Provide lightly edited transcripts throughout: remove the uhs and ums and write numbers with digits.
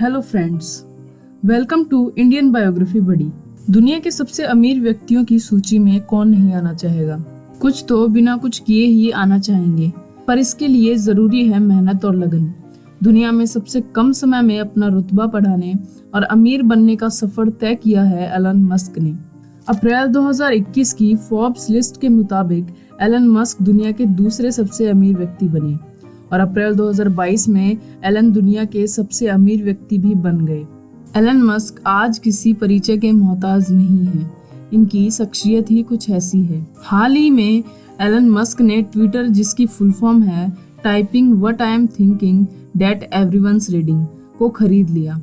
Hello friends, welcome to Indian biography buddy. दुनिया के सबसे अमीर व्यक्तियों की सूची में कौन नहीं आना चाहेगा। कुछ तो बिना कुछ किए ही आना चाहेंगे, पर इसके लिए जरूरी है मेहनत और लगन। दुनिया में सबसे कम समय में अपना रुतबा बढ़ाने और अमीर बनने का सफर तय किया है एलन मस्क ने। अप्रैल 2021 की फोर्ब्स लिस्ट के मुताबिक एलन मस्क दुनिया के दूसरे सबसे अमीर व्यक्ति बने और अप्रैल 2022 में एलन दुनिया के सबसे अमीर व्यक्ति भी बन गए। एलन मस्क आज किसी परिचय के मोहताज नहीं है, इनकी शख्सियत ही कुछ ऐसी है। हाल ही में एलन मस्क ने ट्विटर, जिसकी फुल फॉर्म है typing what I am thinking that everyone's reading, को खरीद लिया।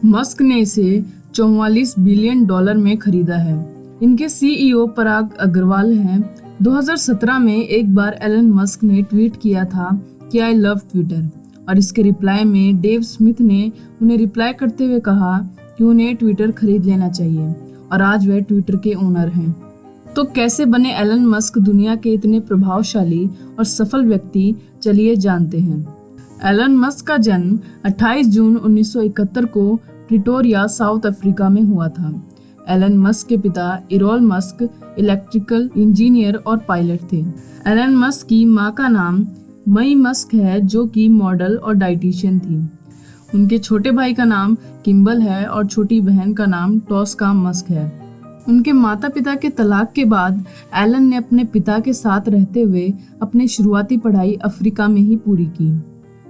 मस्क ने इसे $44 बिलियन में खरीदा है। इनके सीईओ पराग अग्रवाल हैं। 2017 में एक बार एलन मस्क ने ट्वीट किया था कि आई लव ट्विटर, और इसके रिप्लाई में डेव स्मिथ ने उन्हें रिप्लाई करते हुए कहा कि उन्हें ट्विटर खरीद लेना चाहिए, और आज वह ट्विटर के ओनर हैं। तो कैसे बने एलन मस्क दुनिया के इतने प्रभावशाली और सफल व्यक्ति, चलिए जानते हैं। एलन मस्क का जन्म 28 जून 1971 को प्रिटोरिया, साउथ अफ्रीका में हुआ था। एलन मस्क के पिता इरोल मस्क इलेक्ट्रिकल इंजीनियर और पायलट थे। एलन मस्क की मां का नाम मई मस्क है, जो कि मॉडल और डाइटिशियन थी। उनके छोटे भाई का नाम किम्बल है और छोटी बहन का नाम टॉस्का मस्क है। उनके माता पिता के तलाक के बाद एलन ने अपने पिता के साथ रहते हुए अपनी शुरुआती पढ़ाई अफ्रीका में ही पूरी की।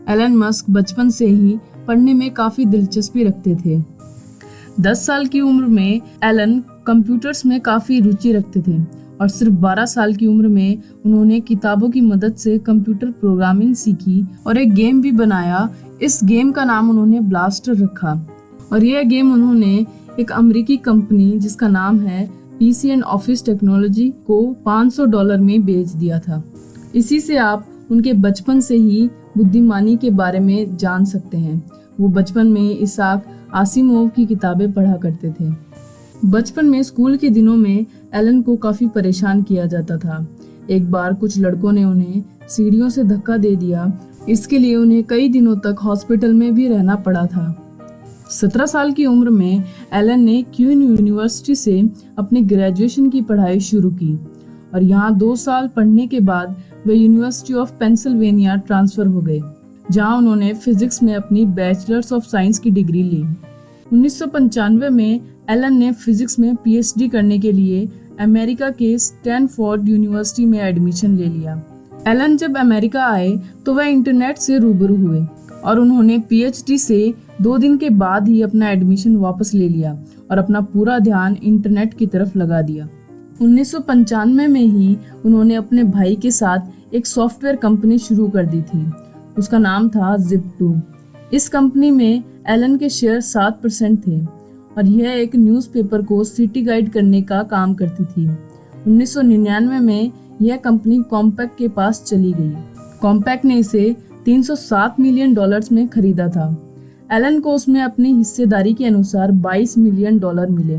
एलन मस्क बचपन से ही पढ़ने में काफी दिलचस्पी रखते थे। 10 साल की उम्र में एलन कंप्यूटर्स में काफी रुचि रखते थे और सिर्फ 12 साल की उम्र में उन्होंने किताबों की मदद से कंप्यूटर प्रोग्रामिंग सीखी और एक गेम भी बनाया। इस गेम का नाम उन्होंने ब्लास्टर रखा और यह गेम उन्होंने एक अमेरिकी कंपनी जिसका नाम है पीसी एंड ऑफिस टेक्नोलॉजी को $500 में बेच दिया था। इसी से आप उनके बचपन से ही बुद्धिमानी के बारे में जान सकते हैं। वो बचपन में इसाक आसिमोव की किताबें पढ़ा करते थे। बचपन में स्कूल के दिनों में एलन को काफी परेशान किया जाता था। एक बार कुछ लड़कों ने उन्हें सीढ़ियों से धक्का दे दिया। इसके लिए उन्हें कई दिनों तक हॉस्पिटल में भी रहना पड़ा था। 17 साल की उम्र में एलन ने क्वीन यूनिवर्सिटी से अपनी ग्रेजुएशन की पढ़ाई शुरू की और यहाँ 2 साल पढ़ने के बाद वे यूनिवर्सिटी ऑफ पेंसिल्वेनिया ट्रांसफर हो गए, जहाँ उन्होंने फिजिक्स में अपनी बैचलर्स ऑफ साइंस की डिग्री ली। 1995 में एलन ने फिजिक्स में पीएचडी करने के लिए अमेरिका के स्टैनफोर्ड यूनिवर्सिटी में एडमिशन ले लिया। एलन जब अमेरिका आए तो वह इंटरनेट से रूबरू हुए और उन्होंने पीएचडी से 2 दिन के बाद ही अपना एडमिशन वापस ले लिया और अपना पूरा ध्यान इंटरनेट की तरफ लगा दिया। 1995 में ही उन्होंने अपने भाई के साथ एक सॉफ्टवेयर कंपनी शुरू कर दी थी। उसका नाम था Zip2। इस कंपनी में एलन के शेयर 7% थे और यह एक न्यूज़पेपर को सिटी गाइड करने का काम करती थी। 1999 में यह कंपनी कॉम्पैक के पास चली गई। कॉम्पैक ने इसे $307 मिलियन में खरीदा था। एलन को उसमें अपनी हिस्सेदारी के अनुसार $22 मिलियन मिले।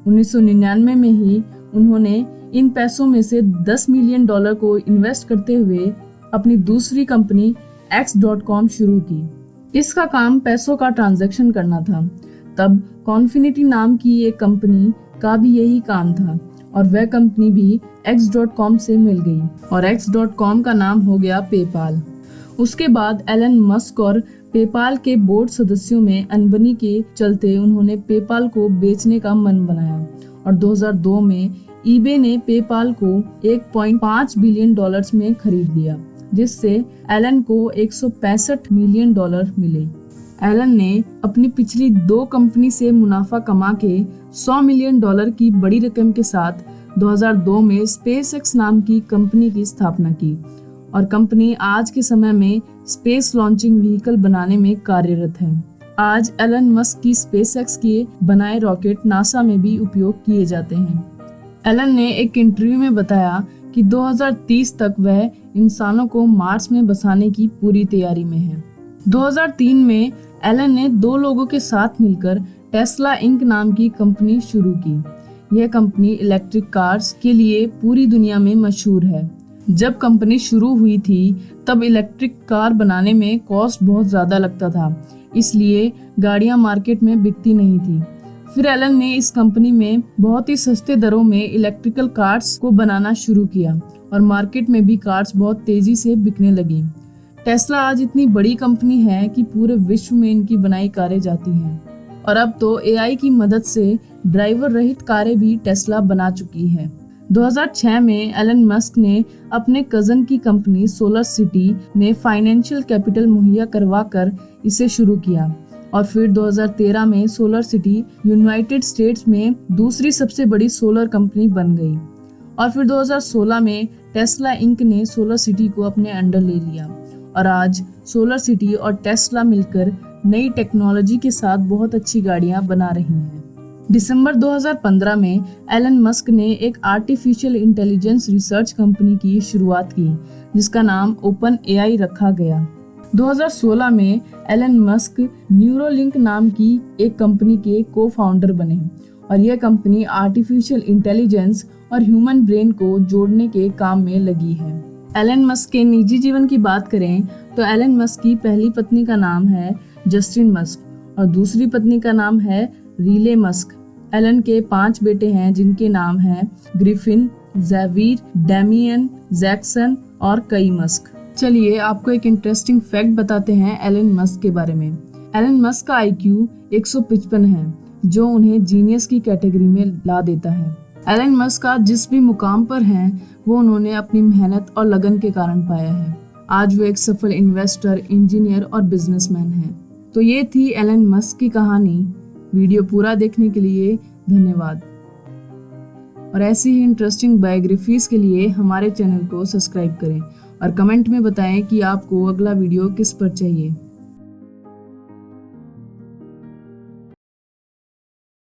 1999 में ही उन्होंने इन पैसों में से $10 मिलियन को इन्वेस्ट करते हुए अपनी दूसरी कंपनी X.com शुरू की। इसका काम पैसों का ट्रांजैक्शन करना था। तब कॉन्फिनिटी नाम की एक कंपनी का भी यही काम था और वह कंपनी भी X.com से मिल गई और X.com का नाम हो गया पेपाल। उसके बाद एलन मस्क और पेपाल के बोर्ड सदस्यों में अनबनी के चलते उन्होंने पेपाल को बेचने का मन बनाया और 2002 में ईबे ने पेपाल को $1.5 बिलियन में खरीद लिया, जिससे एलन को $165 मिलियन मिले। एलन ने अपनी पिछली 2 कंपनी से मुनाफा कमा के $100 मिलियन की बड़ी रकम के साथ 2002 में स्पेसएक्स नाम की कंपनी की स्थापना की और कंपनी आज के समय में स्पेस लॉन्चिंग व्हीकल बनाने में कार्यरत है। आज एलन मस्क की स्पेसएक्स के बनाए रॉकेट नासा में भी उपयोग किए जाते हैं। एलन ने एक इंटरव्यू में बताया कि 2030 तक वह इंसानों को मार्स में बसाने की पूरी तैयारी में है। 2003 में एलन ने 2 लोगों के साथ मिलकर टेस्ला इंक नाम की कंपनी शुरू की। यह कंपनी इलेक्ट्रिक कार्स के लिए पूरी दुनिया में मशहूर है। जब कंपनी शुरू हुई थी तब इलेक्ट्रिक कार बनाने में कॉस्ट बहुत ज़्यादा लगता था, इसलिए गाड़ियां मार्केट में बिकती नहीं थी। फिर एलन ने इस कंपनी में बहुत ही सस्ते दरों में इलेक्ट्रिकल कार्स को बनाना शुरू किया और मार्केट में भी कार्स बहुत तेजी से बिकने लगी। टेस्ला आज इतनी बड़ी कंपनी है कि पूरे विश्व में इनकी बनाई कारें जाती हैं और अब तो एआई की मदद से ड्राइवर रहित कारें भी टेस्ला बना चुकी है। 2006 में एलन मस्क ने अपने कजन की कंपनी सोलर सिटी में फाइनेंशियल कैपिटल मुहैया करवाकर इसे शुरू किया और फिर 2013 में सोलर सिटी यूनाइटेड स्टेट्स में दूसरी सबसे बड़ी सोलर कंपनी बन गई और फिर 2016 में टेस्ला इंक ने सोलर सिटी को अपने अंडर ले लिया और आज सोलर सिटी और टेस्ला मिलकर नई टेक्नोलॉजी के साथ बहुत अच्छी गाड़ियां बना रही हैं। दिसंबर 2015 में एलन मस्क ने एक आर्टिफिशियल इंटेलिजेंस रिसर्च कंपनी की शुरुआत की जिसका नाम ओपन एआई रखा गया। 2016 में एलन मस्क न्यूरोलिंक नाम की एक कंपनी के को फाउंडर बने और यह कंपनी आर्टिफिशियल इंटेलिजेंस और ह्यूमन ब्रेन को जोड़ने के काम में लगी है। एलन मस्क के निजी जीवन की बात करें तो एलन मस्क की पहली पत्नी का नाम है जस्टिन मस्क और दूसरी पत्नी का नाम है रीले मस्क। एलन के 5 बेटे हैं जिनके नाम हैं ग्रिफिन, ज़ेवियर, डेमियन, जैक्सन और कई मस्क। चलिए आपको एक इंटरेस्टिंग फैक्ट बताते हैं एलन मस्क के बारे में। एलन मस्क का IQ 155 है जो उन्हें जीनियस की कैटेगरी में ला देता है। एलन मस्क आज जिस भी मुकाम पर हैं वो उन्होंने अपनी मेहनत और लगन के कारण पाया है। आज वो एक सफल इन्वेस्टर, इंजीनियर और बिजनेसमैन हैं। तो ये थी एलन मस्क की कहानी। वीडियो पूरा देखने के लिए धन्यवाद और ऐसी ही इंटरेस्टिंग बायोग्राफीज के लिए हमारे चैनल को सब्सक्राइब करें और कमेंट में बताएं कि आपको अगला वीडियो किस पर चाहिए।